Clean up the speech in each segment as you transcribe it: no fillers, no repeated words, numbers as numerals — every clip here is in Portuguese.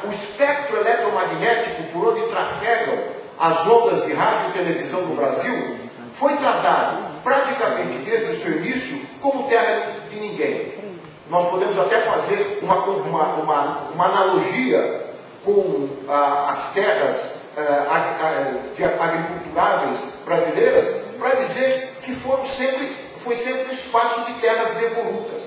o espectro eletromagnético por onde trafegam as ondas de rádio e televisão no Brasil foi tratado praticamente desde o seu início como terra de ninguém. Nós podemos até fazer uma analogia com as terras agriculturáveis brasileiras para dizer que foi sempre um espaço de terras devolutas.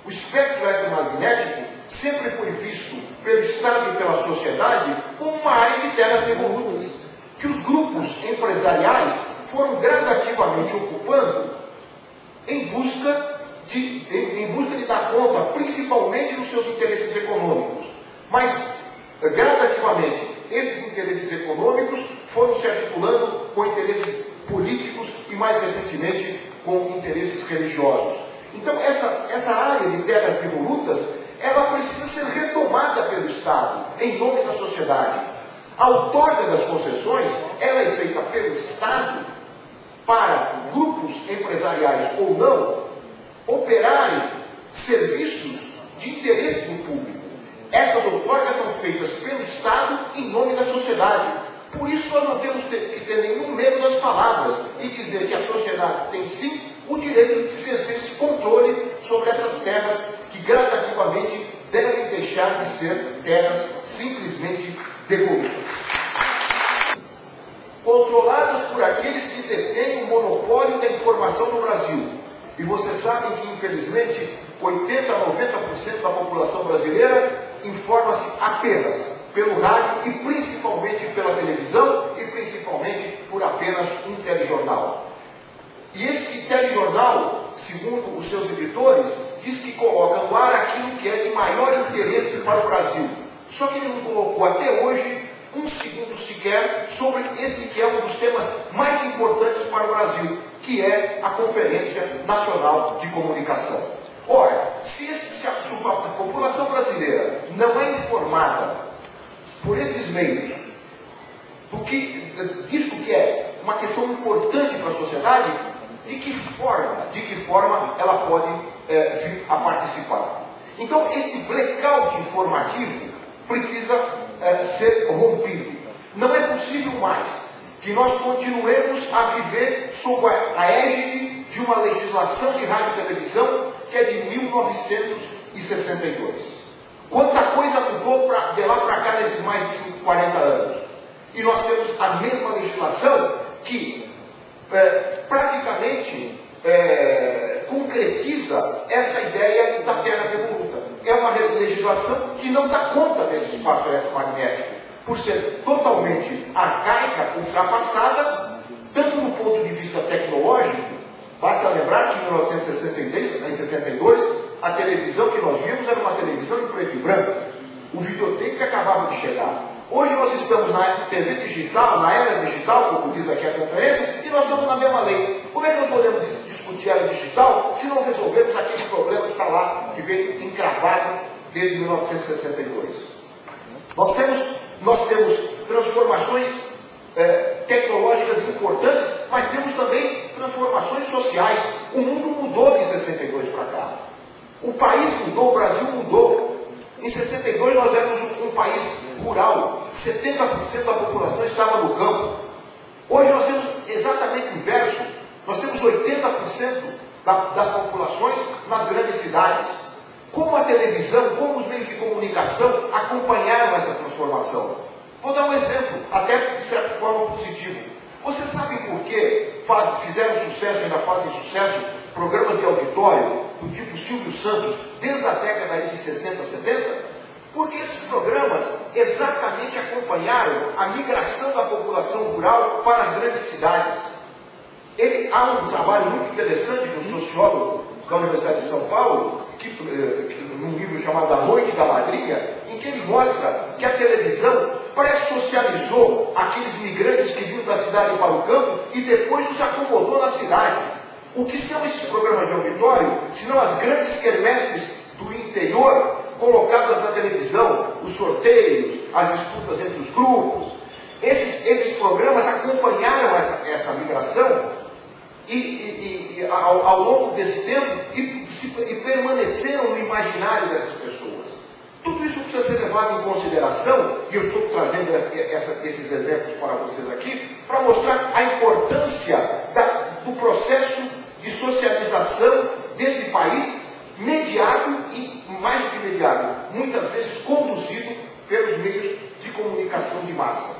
O espectro eletromagnético sempre foi visto pelo Estado e pela sociedade como uma área de terras devolutas, que os grupos empresariais foram gradativamente ocupando em busca de dar conta, principalmente dos seus interesses econômicos. Mas, gradativamente, esses interesses econômicos foram se articulando com interesses políticos e, mais recentemente, com interesses religiosos. Então, essa área de terras devolutas, ela precisa ser retomada pelo Estado, em nome da sociedade. A outorga das concessões, ela é feita pelo Estado para grupos empresariais ou não operarem serviços de interesse do público. Essas outorgas são feitas pelo Estado em nome da sociedade. Por isso nós não temos que ter nenhum medo das palavras e dizer que a sociedade tem sim o direito de exercer esse controle sobre essas terras que gradativamente devem deixar de ser terras simplesmente devolutas. Controladas por aqueles que detêm o monopólio da informação no Brasil. E vocês sabem que, infelizmente, 80% a 90% da população brasileira informa-se apenas pelo rádio e principalmente pela televisão e principalmente por apenas um telejornal. E esse telejornal, segundo os seus editores, diz que coloca no ar aquilo que é de maior interesse para o Brasil. Só que ele não colocou até hoje um segundo sequer sobre este que é um dos temas mais importantes para o Brasil, que é a Conferência Nacional de Comunicação. Ora, se a população brasileira não é informada por esses meios disso que é uma questão importante para a sociedade, de que forma ela pode vir a participar? Então, esse blackout informativo precisa ser rompido. Não é possível mais que nós continuemos a viver sob a égide de uma legislação de rádio e televisão que é de 1962. Quanta coisa mudou de lá para cá nesses mais de 40 anos. E nós temos a mesma legislação que praticamente concretiza essa ideia da terra devoluta. É uma legislação que não dá conta desse espaço eletromagnético, por ser totalmente arcaica, ultrapassada, tanto do ponto de vista tecnológico. Basta lembrar que em 1962, a televisão que nós vimos era uma televisão em preto e branco. O videotape acabava de chegar. Hoje nós estamos na TV digital, na era digital, como diz aqui a conferência, e nós estamos na mesma lei. Como é que nós podemos discutir a era digital se não resolvermos aquele problema que está lá, que veio encravado desde 1962? Nós temos transformações tecnológicas importantes, mas temos também transformações sociais. O mundo mudou de 62 para cá. O país mudou, o Brasil mudou. Em 62 nós éramos um país rural, 70% da população estava no campo. Hoje nós temos exatamente o inverso. Nós temos 80% das populações nas grandes cidades. Como a televisão, como os meios de comunicação acompanharam essa transformação? Vou dar um exemplo, até de certa forma positivo. Vocês sabem por que fizeram sucesso, ainda fazem sucesso, programas de auditório do tipo Silvio Santos, desde a década de 60, 70? Porque esses programas exatamente acompanharam a migração da população rural para as grandes cidades. Há um trabalho muito interessante do sociólogo da Universidade de São Paulo, num livro chamado A Noite da Madrinha, em que ele mostra que a televisão pré-socializou aqueles migrantes que vinham da cidade para o campo e depois os acomodou na cidade. O que são esses programas de auditório, senão as grandes quermesses do interior colocadas na televisão, os sorteios, as disputas entre os grupos? Esses programas acompanharam essa migração e ao longo desse tempo e permaneceram no imaginário dessas pessoas. Tudo isso precisa ser levado em consideração, e eu estou trazendo esses exemplos para vocês aqui, para mostrar a importância do processo de socialização desse país, mediado e, mais do que mediado, muitas vezes conduzido pelos meios de comunicação de massa.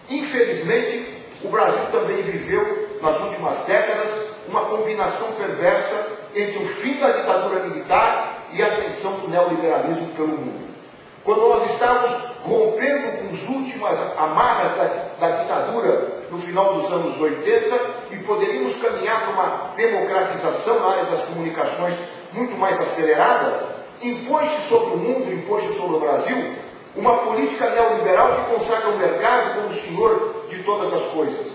Infelizmente, o Brasil também viveu, nas últimas décadas, uma combinação perversa entre o fim da ditadura militar e a ascensão do neoliberalismo pelo mundo. Quando nós estávamos rompendo com as últimas amarras da ditadura no final dos anos 80 e poderíamos caminhar para uma democratização na área das comunicações muito mais acelerada, impôs-se sobre o mundo, impôs-se sobre o Brasil, uma política neoliberal que consagra o mercado como o senhor de todas as coisas.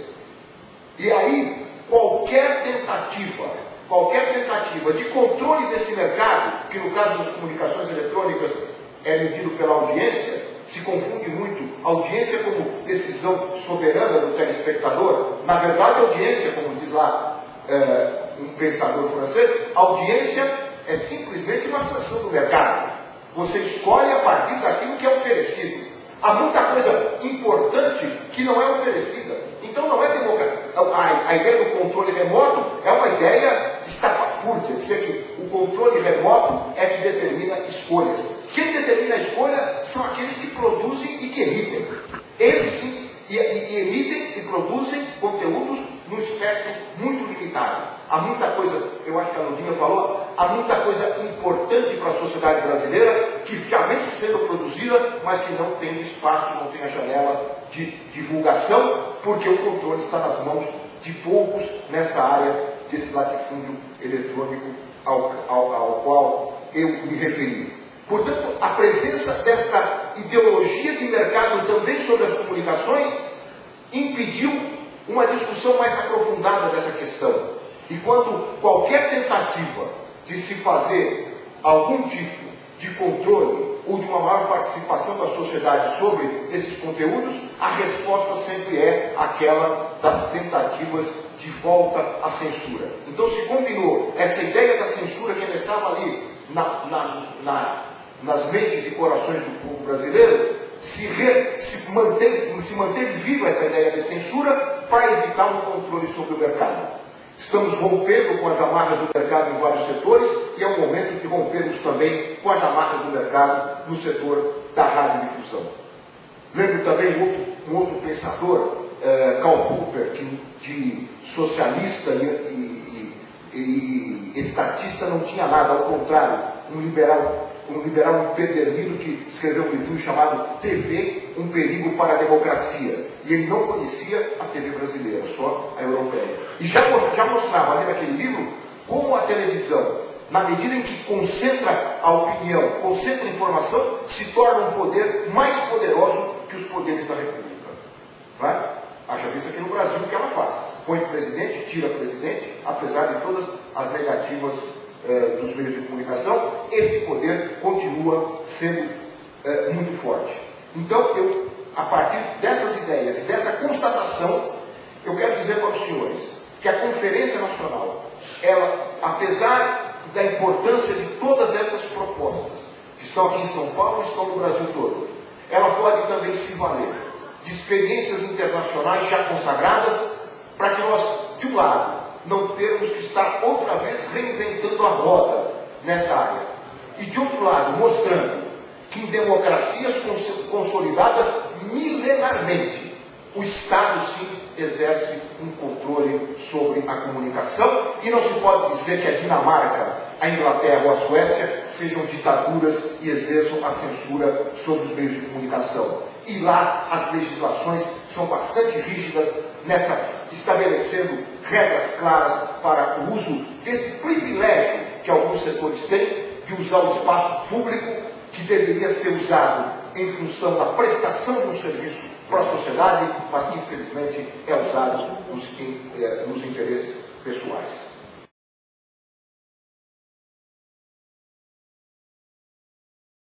E aí, qualquer tentativa de controle desse mercado, que no caso das comunicações eletrônicas é medido pela audiência, se confunde muito audiência como decisão soberana do telespectador. Na verdade, audiência, como diz lá um pensador francês, audiência é simplesmente uma sanção do mercado. Você escolhe a partir daquilo que é oferecido. Há muita coisa importante que não é oferecida. Então não é democrático. A ideia do controle remoto é uma ideia estapafúrdia, dizer que o controle remoto é que determina escolhas. Quem determina a escolha são aqueles que produzem e que emitem. Esses sim, e emitem e produzem conteúdos num espectro muito limitado. Há muita coisa, eu acho que a Lurdinha falou, há muita coisa importante para a sociedade brasileira que já vem sendo produzida, mas que não tem espaço, não tem a janela de divulgação, porque o controle está nas mãos de poucos nessa área desse latifúndio eletrônico ao qual eu me referi. Portanto, a presença desta ideologia de mercado também sobre as comunicações impediu uma discussão mais aprofundada dessa questão. E quando qualquer tentativa de se fazer algum tipo de controle ou de uma maior participação da sociedade sobre esses conteúdos, a resposta sempre é aquela das tentativas de volta à censura. Então se combinou essa ideia da censura que ainda estava ali nas mentes e corações do povo brasileiro, se manteve viva essa ideia de censura para evitar um controle sobre o mercado. Estamos rompendo com as amarras do mercado em vários setores e é o momento de rompermos também com as amarras do mercado no setor da radiodifusão. Lembro também um outro pensador, Karl Popper, que de socialista e estatista não tinha nada, ao contrário, um liberal empedernido que escreveu um livro chamado TV, um perigo para a democracia. E ele não conhecia a TV brasileira, só a europeia. E já mostrava ali naquele livro como a televisão, na medida em que concentra a opinião, concentra a informação, se torna um poder mais poderoso que os poderes da República. Não é? Haja vista aqui no Brasil o que ela faz. Põe o presidente, tira o presidente, apesar de todas as negativas dos meios de comunicação, esse poder continua sendo muito forte. Então, a partir dessas ideias e dessa constatação, eu quero dizer para os senhores que a Conferência Nacional, ela, apesar da importância de todas essas propostas, que estão aqui em São Paulo e estão no Brasil todo, ela pode também se valer de experiências internacionais já consagradas, para que nós, de um lado, não termos que estar outra vez reinventando a roda nessa área. E de outro lado, mostrando que em democracias consolidadas milenarmente, o Estado sim exerce um controle sobre a comunicação e não se pode dizer que a Dinamarca, a Inglaterra ou a Suécia sejam ditaduras e exerçam a censura sobre os meios de comunicação. E lá as legislações são bastante rígidas estabelecendo regras claras para o uso desse privilégio que alguns setores têm de usar o espaço público que deveria ser usado em função da prestação de um serviço para a sociedade, mas que infelizmente é usado nos interesses pessoais.